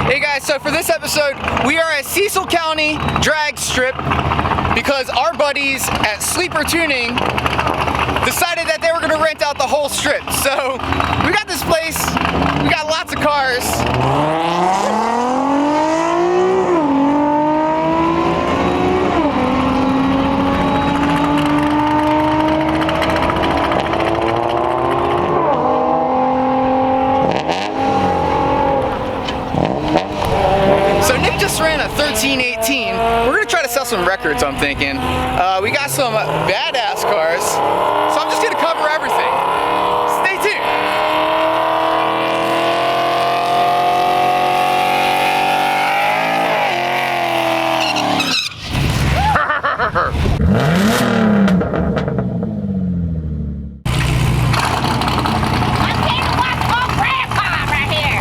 Hey guys, so for this episode, we are at Cecil County Drag Strip because our buddies at Sleeper Tuning decided that they were gonna rent out the whole strip. So we got this place, we got lots of cars. Ran a 1318. We're gonna try to sell some records, I'm thinking. We got some badass cars, so I'm just gonna cover everything. Stay tuned. I'm here to watch BadGrandpa right here.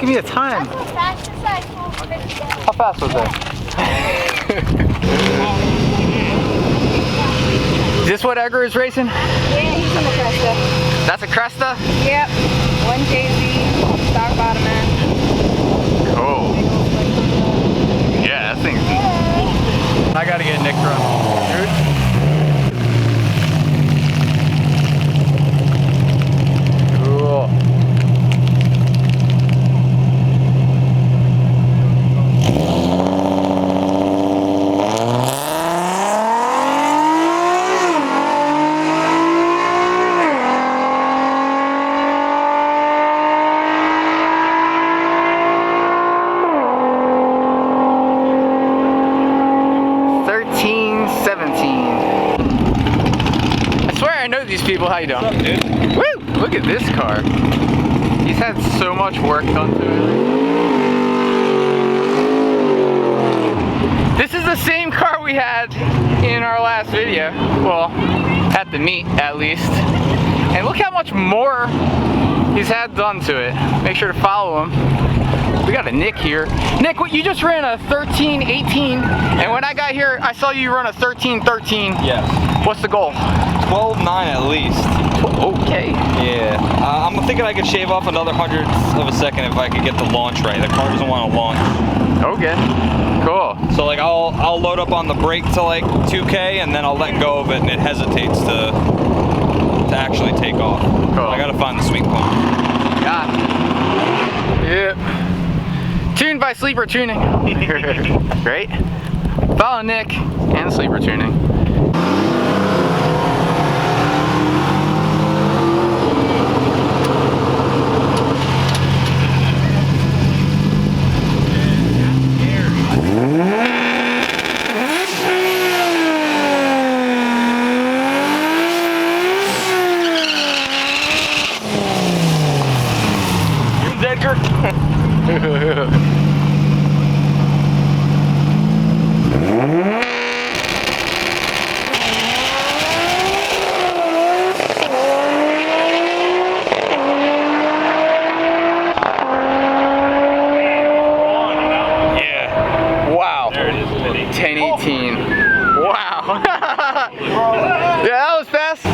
Give me a time. How fast was that? Is this what Edgar is racing? Yeah, he's on the Cresta. That's a Cresta? Yep. 1JZ, stock bottom end. Cool. Yeah, that thing's... I gotta get Nick run. Cool. I know these people. How you doing? What's up, dude? Woo! Look at this car. He's had so much work done to it. This is the same car we had in our last video. Well, at the meet at least. And look how much more he's had done to it. Make sure to follow him. We got a Nick here. Nick, what, you just ran a 1318, and when I got here, I saw you run a 1313. Yes. What's the goal? 12.9 at least. Okay. Yeah. I'm thinking I could shave off another hundredth of a second if I could get the launch right. The car doesn't want to launch. Okay. Cool. So like I'll load up on the brake to like 2K and then I'll let go of it and it hesitates to actually take off. Cool. I gotta find the sweet spot. Got it. Yep. Tuned by Sleeper Tuning. Great. Follow Nick and Sleeper Tuning. Edgar. Yeah. Wow. There it is. 1018. Wow. Yeah, that was fast.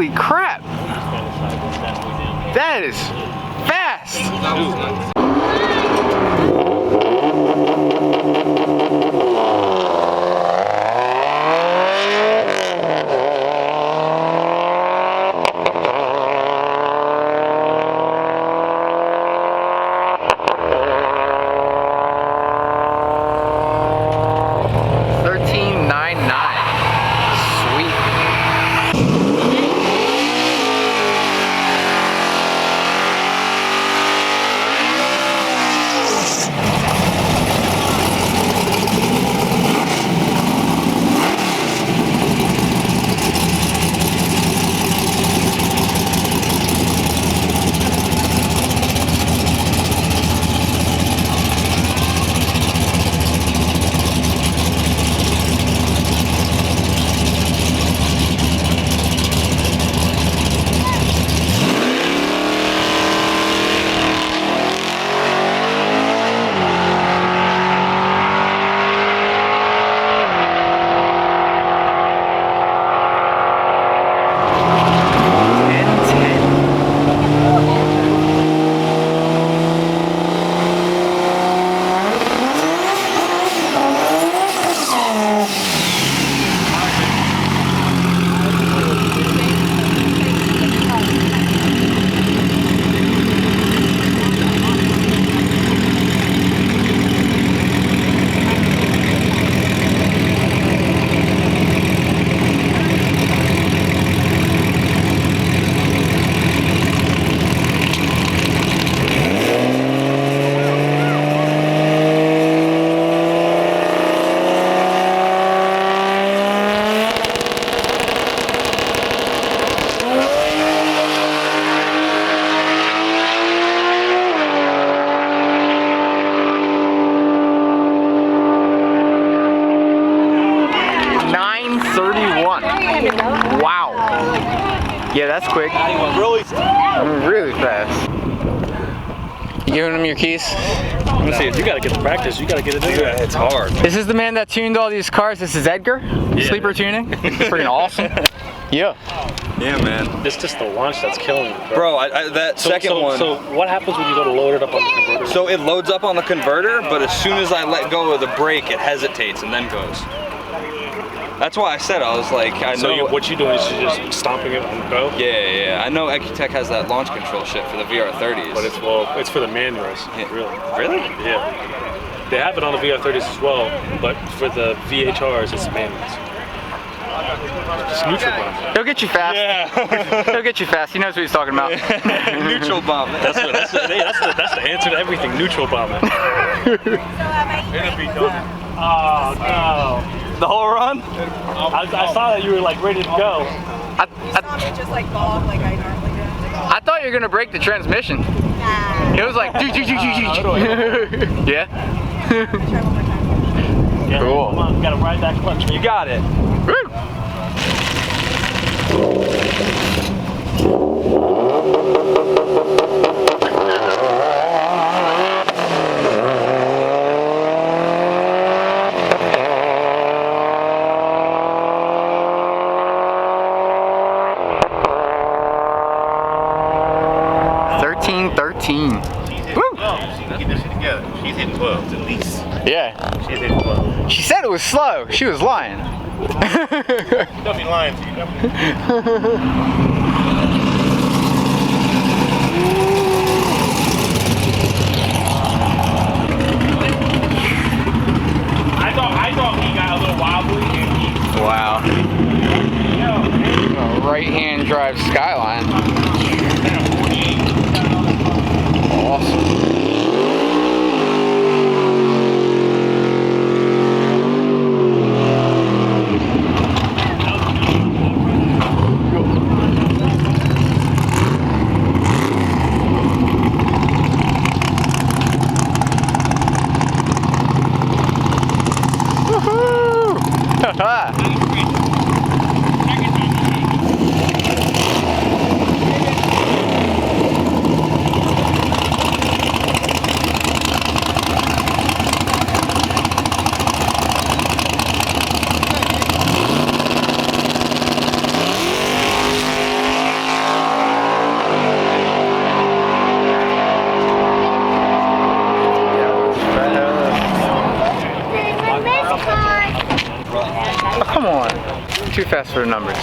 Holy crap! That is fast! Wow. Yeah, that's quick. Really fast. You giving him your keys? Let me see. If you gotta get the practice, you gotta get it in there. It's hard. This is the man that tuned all these cars. This is Edgar, Sleeper Tuning. Freaking awesome. Yeah. Yeah, man. It's just the launch that's killing me, Bro, that second one. So what happens when you go to load it up on the converter? So it loads up on the converter, but as soon as I let go of the brake, it hesitates and then goes. That's why I said, I was like, I know. So what you doing is you're just stomping it and go? Yeah. I know Ecutech has that launch control shit for the VR30s. But it's for the manuals, really. Really? Yeah. They have it on the VR30s as well, but for the VHRs, it's manuals. Just neutral bomb. He'll get you fast. Yeah. He'll get you fast. He knows what he's talking about. Neutral bomb. That's the answer to everything. Neutral bombing. Oh no. The whole run? I saw that you were like ready to go. I Just like bog like I normally do. I thought you were gonna break the transmission. Nah. It was like yeah. Try one more time. Yeah, Cool. Come on, you gotta ride that clutch. You got it. Woo. 13. Woo. Get this shit together. She's hitting 12 at least. Yeah. She's hitting 12. She said it was slow. She was lying. Don't be lying to you. I thought he got a little wobbly. Wow. Right-hand drive Skyline. Awesome. come on. Too fast for the numbers.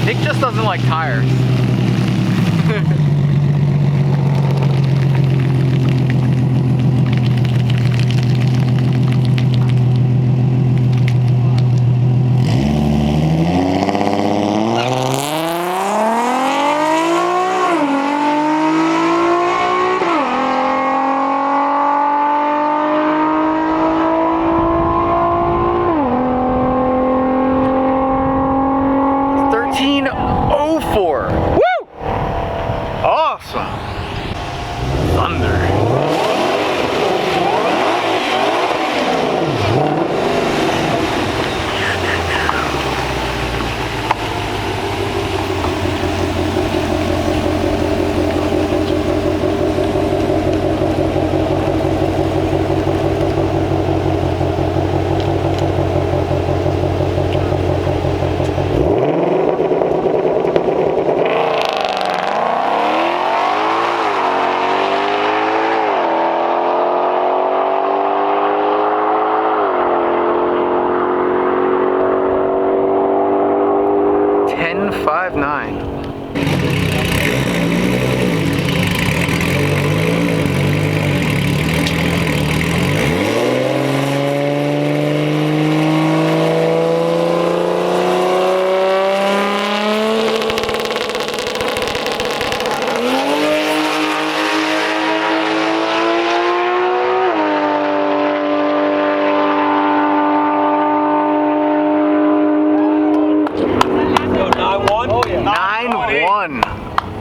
Nick just doesn't like tires.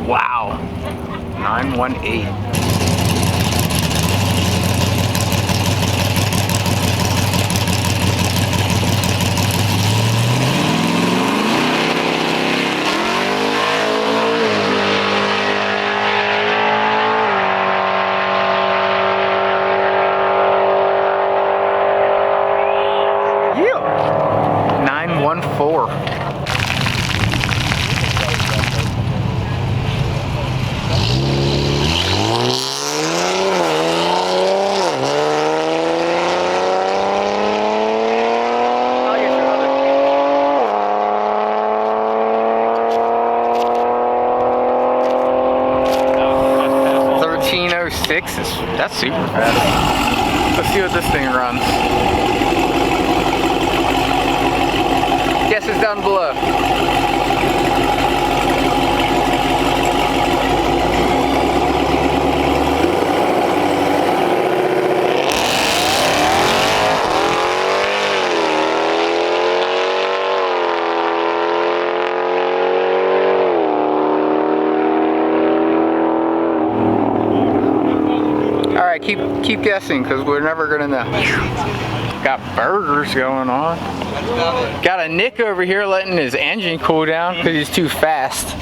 Wow. 918. Yeah. 914. That's super fast. Let's see what this thing runs. Guess it's down below. Keep guessing, because we're never gonna know. Got burgers going on. Got a Nick over here letting his engine cool down because he's too fast.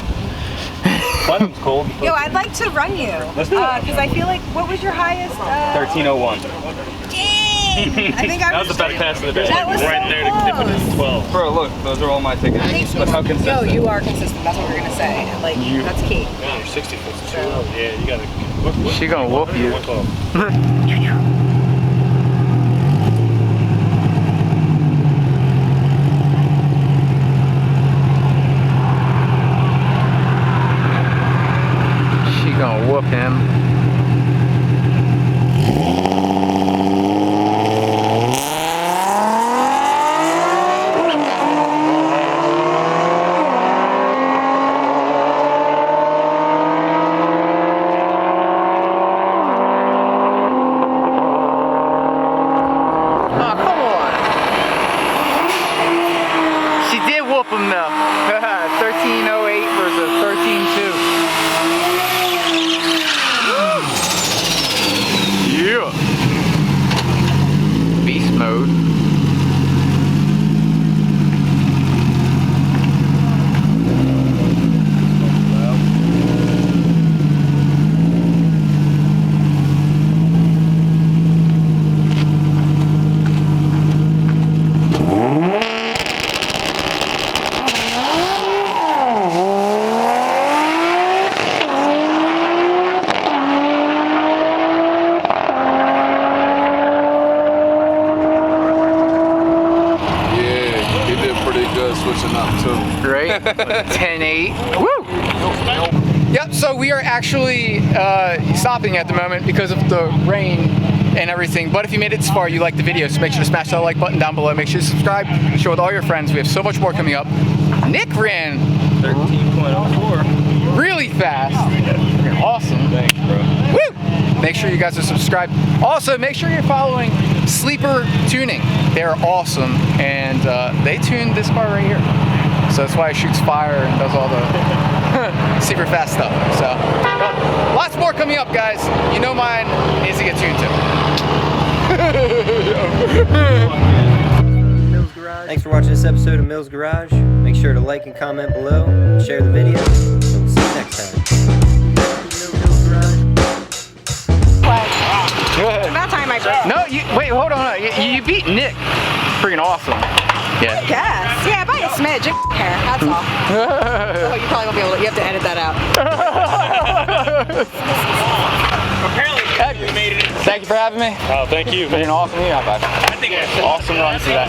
Bottom's cold. Yo, I'd like to run you. Let's do it. Because I feel like, what was your highest? 1301. Dang! I think I That was the best pass of the day. That was right so there to dip it 12. Bro, look, those are all my tickets. Look how consistent. Yo, you are consistent. That's what we're gonna say. Like, that's key. Yeah, you're 60 foot too low. Yeah, you gotta. She gonna whoop you. 112. She gonna whoop him. Whoop him though. 1308 versus 13.2. Yeah. Beast mode. been switching up too. Right? 10-8. Woo! Yep, so we are actually stopping at the moment because of the rain and everything. But if you made it this far, you liked the video, so make sure to smash that like button down below. Make sure to subscribe, share with all your friends. We have so much more coming up. Nick ran 13.04. really fast. Freaking awesome. Thanks, bro. Woo! Make sure you guys are subscribed. Also, make sure you're following Sleeper Tuning. They're awesome, and they tuned this car right here. So that's why it shoots fire and does all the super fast stuff. So, lots more coming up, guys. You know mine needs to get tuned to. Thanks for watching this episode of Mills Garage. Make sure to like and comment below, and share the video, and we'll see you next time. Good. About time I broke. No, wait, hold on. You beat Nick. Freaking awesome. Yeah. Yes. Yeah, by a smidge. Hair. That's all. Oh, you probably won't be able to. You have to edit that out. Edgar, thank you for having me. Oh, thank you. Been an awesome meeting. High five. Awesome run today.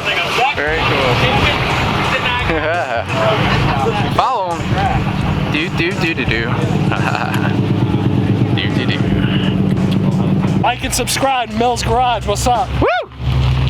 Very cool. Follow him. Do. Like and subscribe, Mills Garage. What's up? Woo!